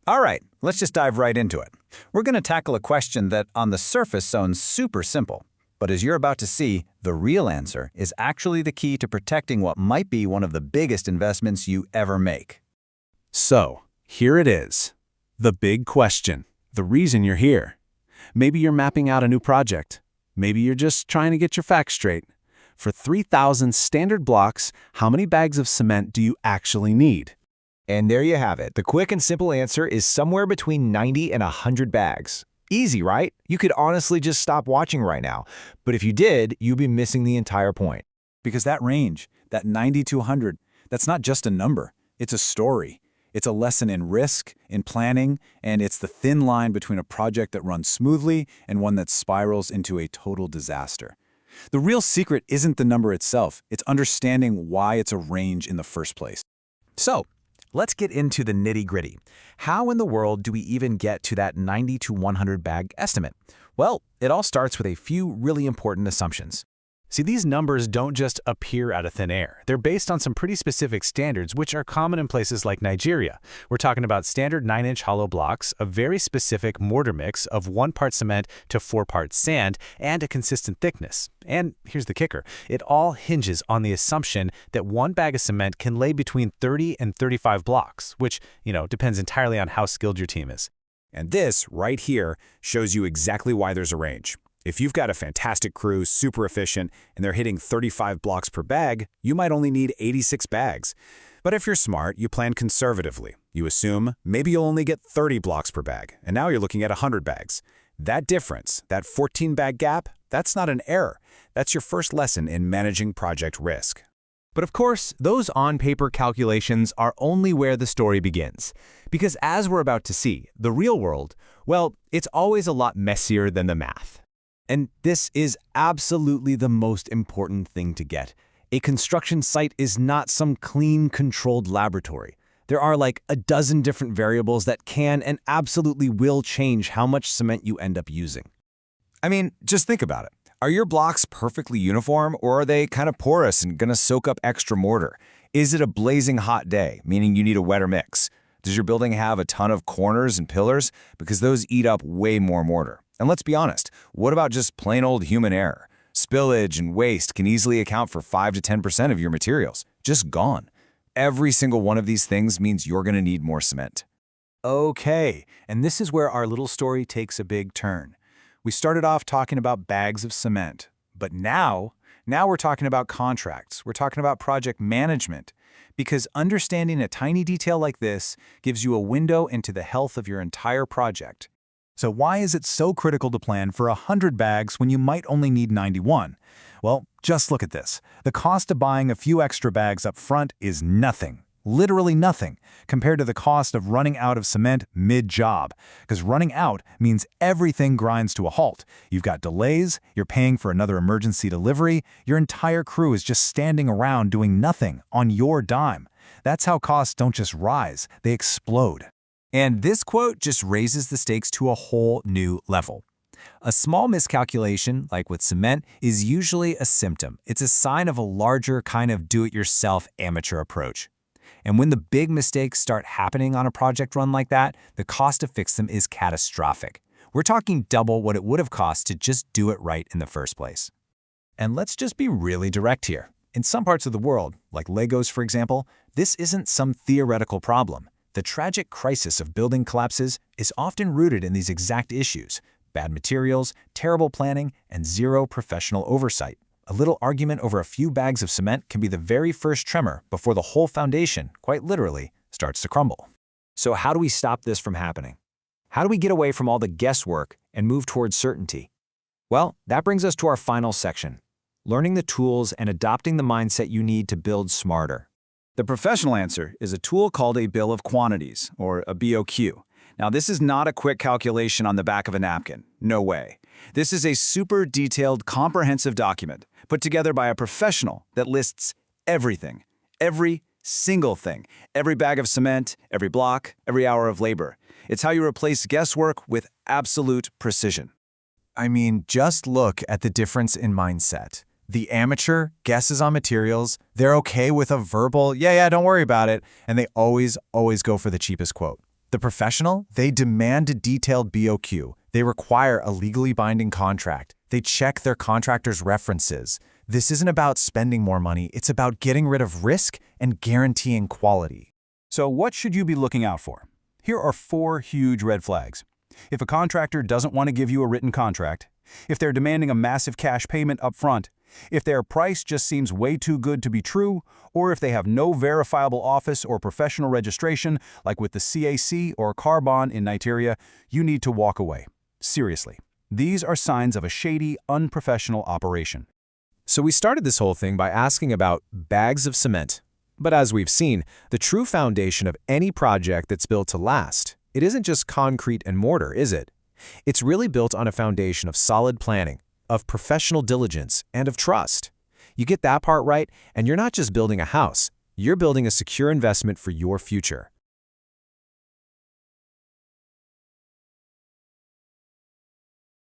All right, let's just dive right into it. We're going to tackle a question that on the surface sounds super simple. But as you're about to see, the real answer is actually the key to protecting what might be one of the biggest investments you ever make. So, here it is. The big question. The reason you're here. Maybe you're mapping out a new project. Maybe you're just trying to get your facts straight. For 3,000 standard blocks, how many bags of cement do you actually need? And there you have it. The quick and simple answer is somewhere between 90 and 100 bags. Easy, right? You could honestly just stop watching right now. But if you did, you'd be missing the entire point. Because that range, that 90 to 100, that's not just a number. It's a story. It's a lesson in risk, in planning, and it's the thin line between a project that runs smoothly and one that spirals into a total disaster. The real secret isn't the number itself. It's understanding why it's a range in the first place. So, let's get into the nitty-gritty. How in the world do we even get to that 90 to 100 bag estimate? Well, it all starts with a few really important assumptions. See, these numbers don't just appear out of thin air. They're based on some pretty specific standards, which are common in places like Nigeria. We're talking about standard 9-inch hollow blocks, a very specific mortar mix of 1 part cement to 4 parts sand, and a consistent thickness. And here's the kicker. It all hinges on the assumption that 1 bag of cement can lay between 30 and 35 blocks, which, depends entirely on how skilled your team is. And this, right here, shows you exactly why there's a range. If you've got a fantastic crew, super efficient, and they're hitting 35 blocks per bag, you might only need 86 bags. But if you're smart, you plan conservatively. You assume maybe you'll only get 30 blocks per bag, and now you're looking at 100 bags. That difference, that 14-bag gap, that's not an error. That's your first lesson in managing project risk. But of course, those on-paper calculations are only where the story begins. Because as we're about to see, the real world, well, it's always a lot messier than the math. And this is absolutely the most important thing to get. A construction site is not some clean, controlled laboratory. There are like a dozen different variables that can and absolutely will change how much cement you end up using. I mean, just think about it. Are your blocks perfectly uniform, or are they kind of porous and going to soak up extra mortar? Is it a blazing hot day, meaning you need a wetter mix? Does your building have a ton of corners and pillars? Because those eat up way more mortar. And let's be honest, what about just plain old human error? Spillage and waste can easily account for 5 to 10% of your materials. Just gone. Every single one of these things means you're going to need more cement. Okay, and this is where our little story takes a big turn. We started off talking about bags of cement, but now we're talking about contracts. We're talking about project management. Because understanding a tiny detail like this gives you a window into the health of your entire project. So why is it so critical to plan for 100 bags when you might only need 91? Well, just look at this. The cost of buying a few extra bags up front is nothing, literally nothing, compared to the cost of running out of cement mid-job. Because running out means everything grinds to a halt. You've got delays, you're paying for another emergency delivery, your entire crew is just standing around doing nothing on your dime. That's how costs don't just rise, they explode. And this quote just raises the stakes to a whole new level. A small miscalculation, like with cement, is usually a symptom. It's a sign of a larger kind of do-it-yourself amateur approach. And when the big mistakes start happening on a project run like that, the cost to fix them is catastrophic. We're talking double what it would have cost to just do it right in the first place. And let's just be really direct here. In some parts of the world, like Lagos for example, this isn't some theoretical problem. The tragic crisis of building collapses is often rooted in these exact issues: bad materials, terrible planning, and zero professional oversight. A little argument over a few bags of cement can be the very first tremor before the whole foundation, quite literally, starts to crumble. So how do we stop this from happening? How do we get away from all the guesswork and move towards certainty? Well, that brings us to our final section: learning the tools and adopting the mindset you need to build smarter. The professional answer is a tool called a bill of quantities, or a BOQ. Now, this is not a quick calculation on the back of a napkin. No way. This is a super detailed, comprehensive document put together by a professional that lists everything, every single thing, every bag of cement, every block, every hour of labor. It's how you replace guesswork with absolute precision. I mean, just look at the difference in mindset. The amateur guesses on materials, they're okay with a verbal, yeah, don't worry about it, and they always go for the cheapest quote. The professional, they demand a detailed BOQ. They require a legally binding contract. They check their contractor's references. This isn't about spending more money, it's about getting rid of risk and guaranteeing quality. So what should you be looking out for? Here are 4 huge red flags. If a contractor doesn't want to give you a written contract, if they're demanding a massive cash payment up front, if their price just seems way too good to be true, or if they have no verifiable office or professional registration, like with the CAC or Carbon in Nigeria, you need to walk away. Seriously. These are signs of a shady, unprofessional operation. So we started this whole thing by asking about bags of cement. But as we've seen, the true foundation of any project that's built to last, it isn't just concrete and mortar, is it? It's really built on a foundation of solid planning, of professional diligence, and of trust. You get that part right, and you're not just building a house, you're building a secure investment for your future.